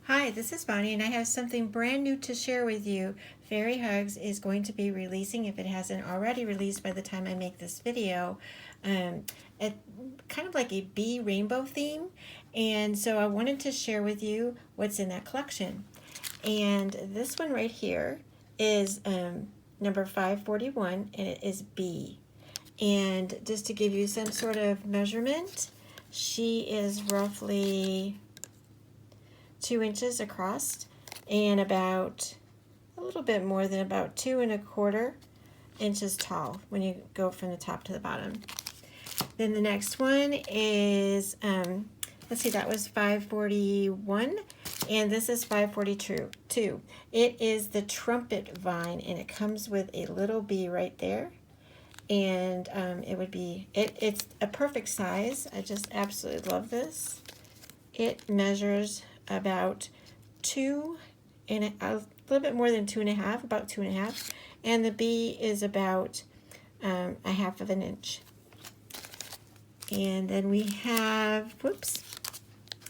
Hi, this is Bonnie, and I have something brand new to share with you. Fairy Hugs is going to be releasing, if it hasn't already released by the time I make this video, a kind of like a bee rainbow theme. And so I wanted to share with you what's in that collection. And this one right here is number 541, and it is bee. And just to give you some sort of measurement, she is roughly 2 inches across and about a little bit more than about 2¼ inches tall when you go from the top to the bottom. Then the next one is, let's see, that was 541, and this is 542. It is the Trumpet Vine, and it comes with a little bee right there. And it's a perfect size. I just absolutely love this. It measures about a little bit more than 2½, about 2½, and the bee is about 1/2 inch. And then we have,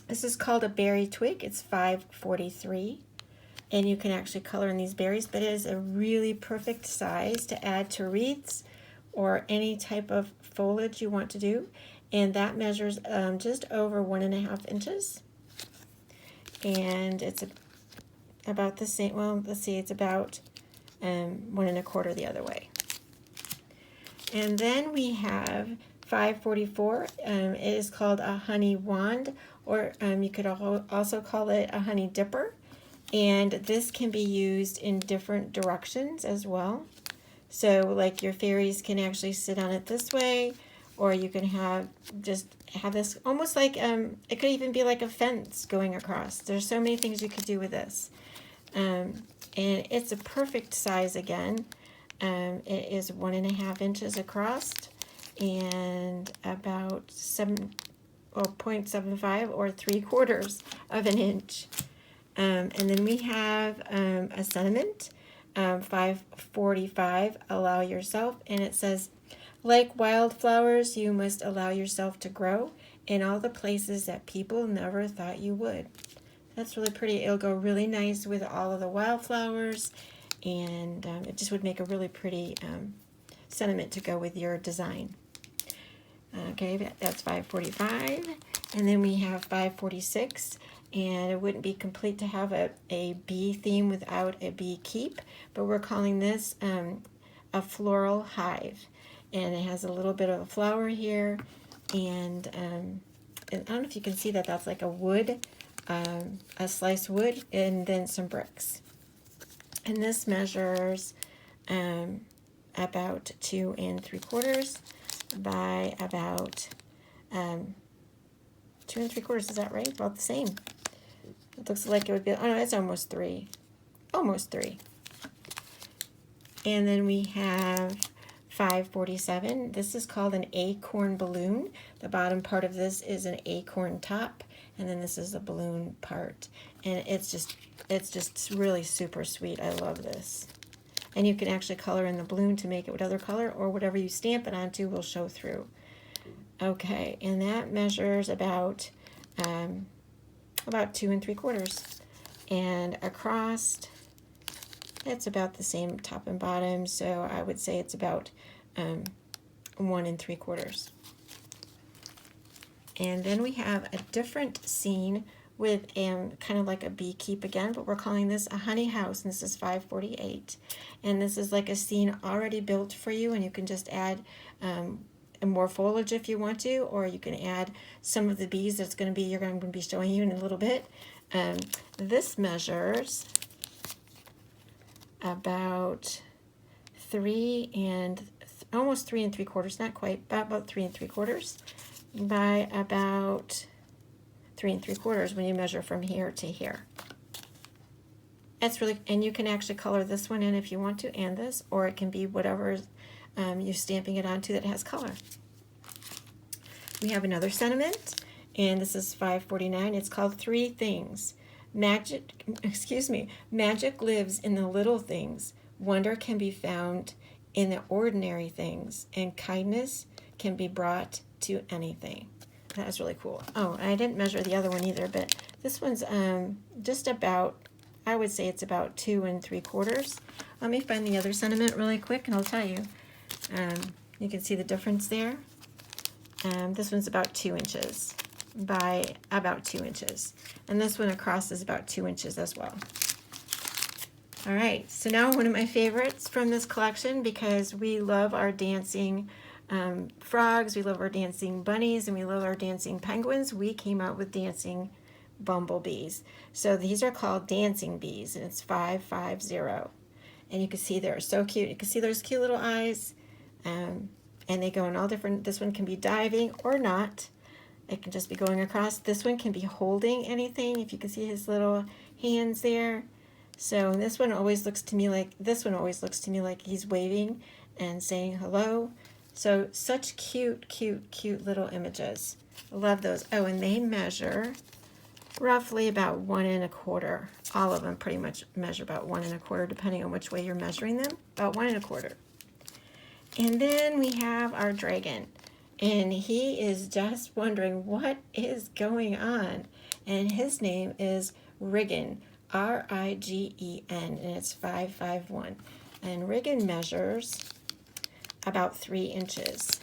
this is called a Berry Twig. It's 543, and you can actually color in these berries, but it is a really perfect size to add to wreaths or any type of foliage you want to do. And that measures just over 1½ inches. And it's about the same, well, let's see, it's about 1¼ the other way. And then we have 544. It is called a honey wand, or you could also call it a honey dipper. And this can be used in different directions as well. So like your fairies can actually sit on it this way, or you can have this almost like, it could even be like a fence going across. There's so many things you could do with this. And it's a perfect size again. It is 1½ inches across and about 0.75 or 3/4 of an inch. And then we have a sentiment, 545, allow yourself, and it says, like wildflowers, you must allow yourself to grow in all the places that people never thought you would. That's really pretty. It'll go really nice with all of the wildflowers, and it just would make a really pretty sentiment to go with your design. Okay, that's 545. And then we have 546. And it wouldn't be complete to have a bee theme without a bee keep, but we're calling this a Floral Hive. And it has a little bit of a flower here, and I don't know if you can see that, that's like a wood, a sliced wood, and then some bricks. And this measures about 2 3/4 by about 2 3/4, is that right? About the same. It looks like it would be, oh no, it's almost 3. Almost 3. And then we have 547. This is called an Acorn Balloon. The bottom part of this is an acorn top, and then this is the balloon part. And it's just really super sweet. I love this. And you can actually color in the balloon to make it whatever color, or whatever you stamp it onto will show through. Okay, and that measures about 2 3/4, and across it's about the same top and bottom, so I would say it's about 1 3/4. And then we have a different scene with kind of like a bee keep again, but we're calling this a honey house, and this is 548. And this is like a scene already built for you, and you can just add more foliage if you want to, or you can add some of the bees you're going to be showing you in a little bit. This measures about almost 3 3/4, not quite, but about 3 3/4 by about 3 3/4 when you measure from here to here. That's really, and you can actually color this one in if you want to, and this, or it can be whatever you're stamping it onto that has color. We have another sentiment, and this is 549. It's called 3 Things. Magic lives in the little things. Wonder can be found in the ordinary things, and kindness can be brought to anything. That was really cool. Oh, I didn't measure the other one either, but This one's just about, I would say it's about 2 3/4. Let me find the other sentiment really quick and I'll tell you. You can see the difference there. This one's about 2 inches by about 2 inches. And this one across is about 2 inches as well. All right, so now one of my favorites from this collection, because we love our dancing frogs, we love our dancing bunnies, and we love our dancing penguins, we came out with dancing bumblebees. So these are called dancing bees, and it's 550. And you can see they're so cute. You can see those cute little eyes, and they go in all different, this one can be diving or not. It can just be going across. This one can be holding anything, if you can see his little hands there. So this one always looks to me like, he's waving and saying hello. So such cute, cute, cute little images. I love those. Oh, and they measure roughly about 1 1/4. All of them pretty much measure about 1 1/4, depending on which way you're measuring them, about 1 1/4. And then we have our dragon, and he is just wondering what is going on. And his name is Rigen, Rigen, and it's 551. And Rigen measures about 3 inches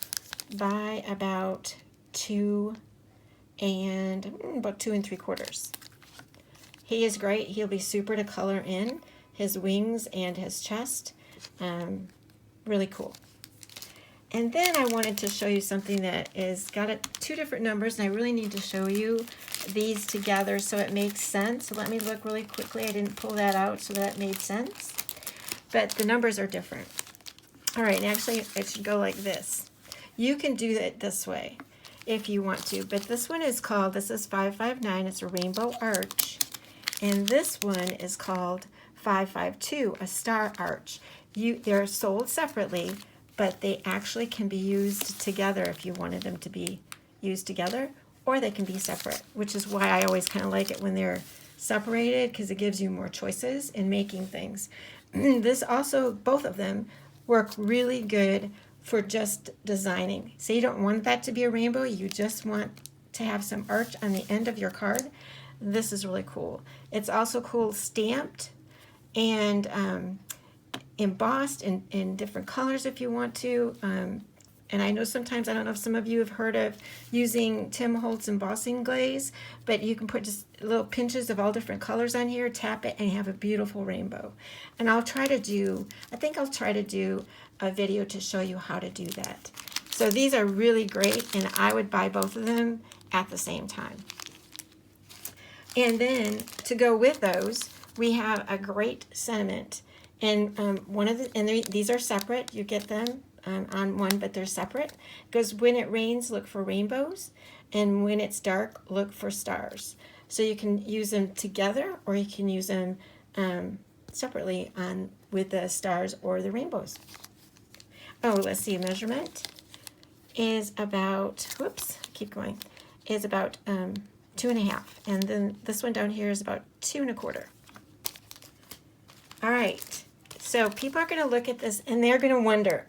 by about 2 3/4. He is great. He'll be super to color in his wings and his chest. Really cool. And then I wanted to show you something that is got 2 different numbers, and I really need to show you these together so it makes sense. So let me look really quickly. I didn't pull that out so that made sense. But the numbers are different. All right, and actually it should go like this. You can do it this way if you want to, but this one is called, this is 559, it's a rainbow arch. And this one is called 552, a star arch. They're sold separately, but they actually can be used together if you wanted them to be used together, or they can be separate, which is why I always kind of like it when they're separated, because it gives you more choices in making things. This also, both of them work really good for just designing. So you don't want that to be a rainbow, you just want to have some arch on the end of your card. This is really cool. It's also cool stamped and embossed in different colors if you want to. And I know sometimes, I don't know if some of you have heard of using Tim Holtz embossing glaze, but you can put just little pinches of all different colors on here, tap it, and you have a beautiful rainbow. And I think I'll try to do a video to show you how to do that. So these are really great, and I would buy both of them at the same time. And then to go with those, we have a great sentiment. And these are separate. You get them on one, but they're separate. Because when it rains, look for rainbows, and when it's dark, look for stars. So you can use them together, or you can use them separately with the stars or the rainbows. Oh, let's see. Measurement is about, is about 2 1/2, and then this one down here is about 2 1/4. All right. So people are going to look at this and they're going to wonder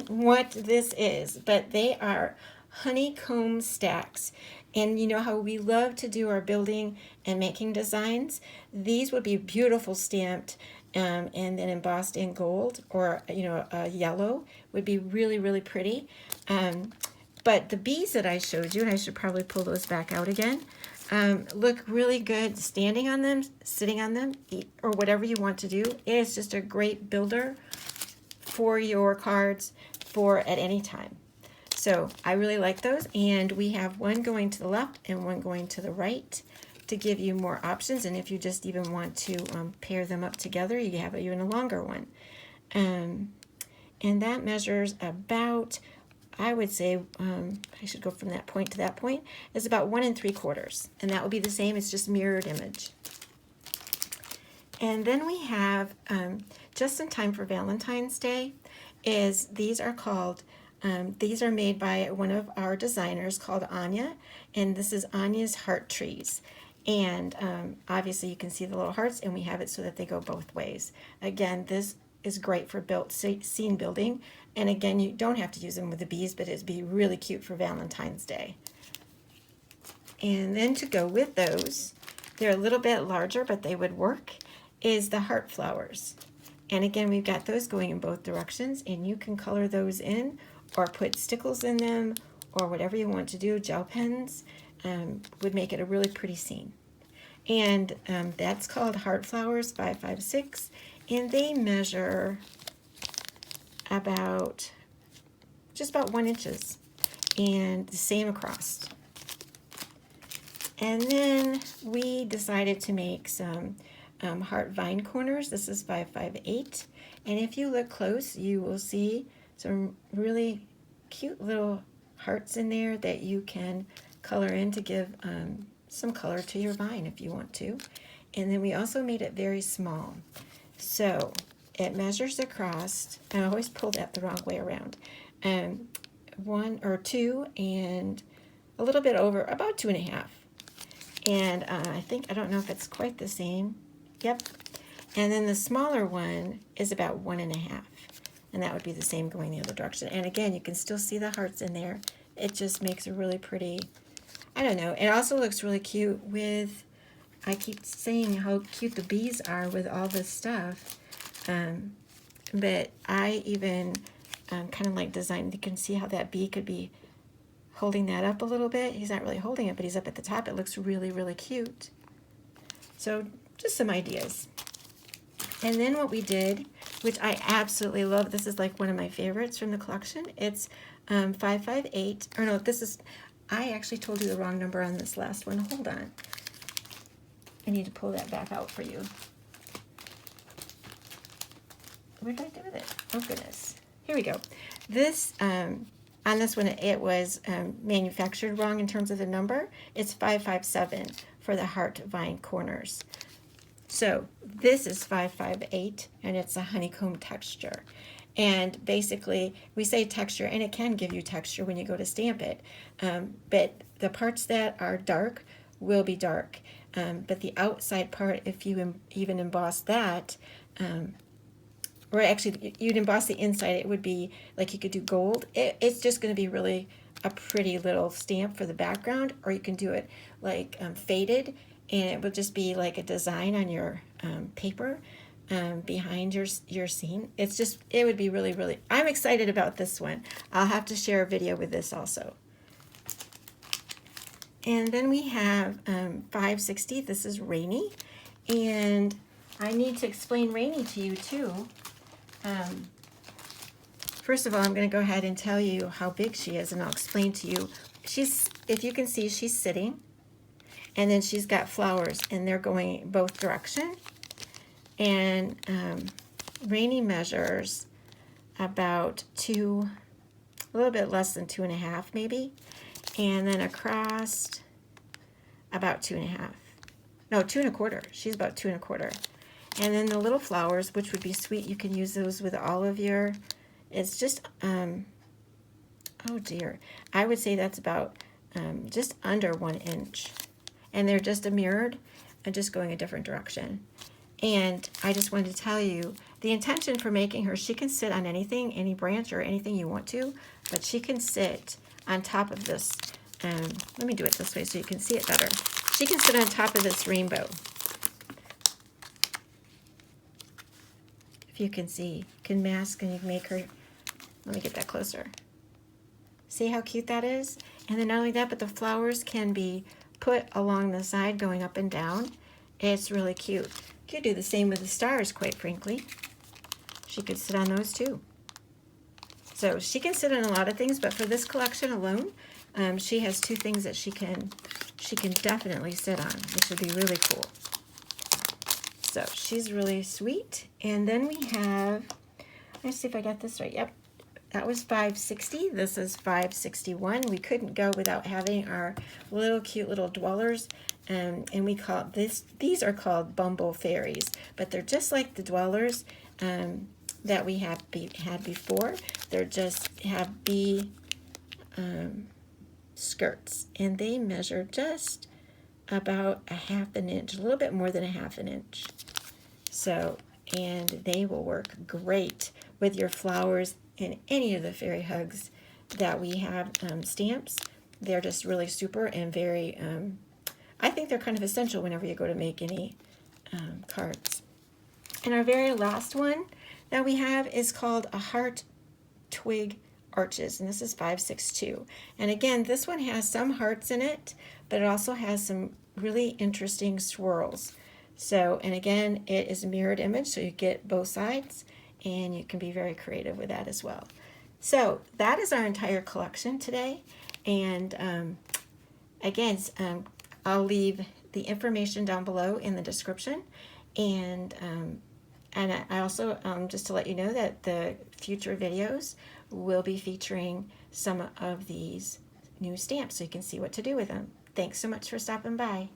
what this is, but they are honeycomb stacks. And you know how we love to do our building and making designs? These would be beautiful stamped and then embossed in gold, or yellow would be really, really pretty. But the bees that I showed you, and I should probably pull those back out again, look really good standing on them, sitting on them, or whatever you want to do. It is just a great builder for your cards at any time. So I really like those, and we have one going to the left and one going to the right to give you more options. And if you just even want to pair them up together, you have even a longer one. And that measures about, I would say, I should go from that point to that point, is about 1 3/4. And that will be the same, it's just mirrored image. And then we have, just in time for Valentine's Day, these are called, these are made by one of our designers called Ania, and this is Ania's Heart Trees. And obviously you can see the little hearts, and we have it so that they go both ways. Again, this is great for scene building. And again, you don't have to use them with the bees, but it'd be really cute for Valentine's Day. And then to go with those, they're a little bit larger, but they would work, is the heart flowers. And again, we've got those going in both directions, and you can color those in or put stickles in them or whatever you want to do. Gel pens would make it a really pretty scene. And that's called Heart Flowers 556, and they measure about just about 1 inch, and the same across. And then we decided to make some heart vine corners. This is 558, and if you look close, you will see some really cute little hearts in there that you can color in to give some color to your vine if you want to. And then we also made it very small, so it measures across, and I always pull that the wrong way around, 1 or 2 and a little bit over, about 2.5. And I don't know if it's quite the same. Yep. And then the smaller one is about 1.5. And that would be the same going the other direction. And again, you can still see the hearts in there. It just makes a really pretty, I don't know. It also looks really cute with, I keep saying how cute the bees are with all this stuff. But I even kind of like designed, you can see how that bee could be holding that up a little bit. He's not really holding it, but he's up at the top. It looks really, really cute. So just some ideas. And then what we did, which I absolutely love, this is like one of my favorites from the collection. It's 558, or no, this is, I actually told you the wrong number on this last one. Hold on. I need to pull that back out for you. What did I do with it? Oh goodness. Here we go. This, on this one, it was manufactured wrong in terms of the number. It's 557 for the heart vine corners. So this is 558, and it's a honeycomb texture. And basically, we say texture, and it can give you texture when you go to stamp it. But the parts that are dark will be dark. But the outside part, if you even emboss that, or actually you'd emboss the inside, it would be like you could do gold. It's just going to be really a pretty little stamp for the background, or you can do it like faded, and it will just be like a design on your paper behind your scene. It's just, it would be really, really, I'm excited about this one. I'll have to share a video with this also. And then we have 560, this is Rainey, and I need to explain Rainey to you too. First of all, I'm going to go ahead and tell you how big she is, and I'll explain to you. She's, if you can see, she's sitting, and then she's got flowers, and they're going both direction. And Rainey measures about a little bit less than 2.5 maybe, and then across about 2.5. No, 2.25. She's about 2.25. And then the little flowers, which would be sweet, you can use those with all of your, it's just, oh dear, I would say that's about just under 1 inch. And they're just a mirrored and just going a different direction. And I just wanted to tell you, the intention for making her, she can sit on anything, any branch or anything you want to, but she can sit on top of this, let me do it this way so you can see it better. She can sit on top of this rainbow. You can see, you can mask, and you can make her, let me get that closer. See how cute that is? And then not only that, but the flowers can be put along the side going up and down. It's really cute. You could do the same with the stars, quite frankly. She could sit on those too. So she can sit on a lot of things, but for this collection alone, she has 2 things that she can definitely sit on, which would be really cool. So she's really sweet. And then we have, let's see if I got this right. Yep, that was 560. This is 561. We couldn't go without having our little cute little dwellers. And we call these are called Bumble Fairies, but they're just like the dwellers that we had before. They're just have bee skirts, and they measure just about 1/2 inch, a little bit more than 1/2 inch. So, and they will work great with your flowers in any of the fairy hugs that we have stamps. They're just really super and very I think they're kind of essential whenever you go to make any cards. And our very last one that we have is called a Heart Twig Arches, and this is 562. And again, this one has some hearts in it, but it also has some really interesting swirls. So, and again, it is a mirrored image, so you get both sides, and you can be very creative with that as well. So that is our entire collection today. And again, I'll leave the information down below in the description. And I also, just to let you know that the future videos will be featuring some of these new stamps so you can see what to do with them. Thanks so much for stopping by.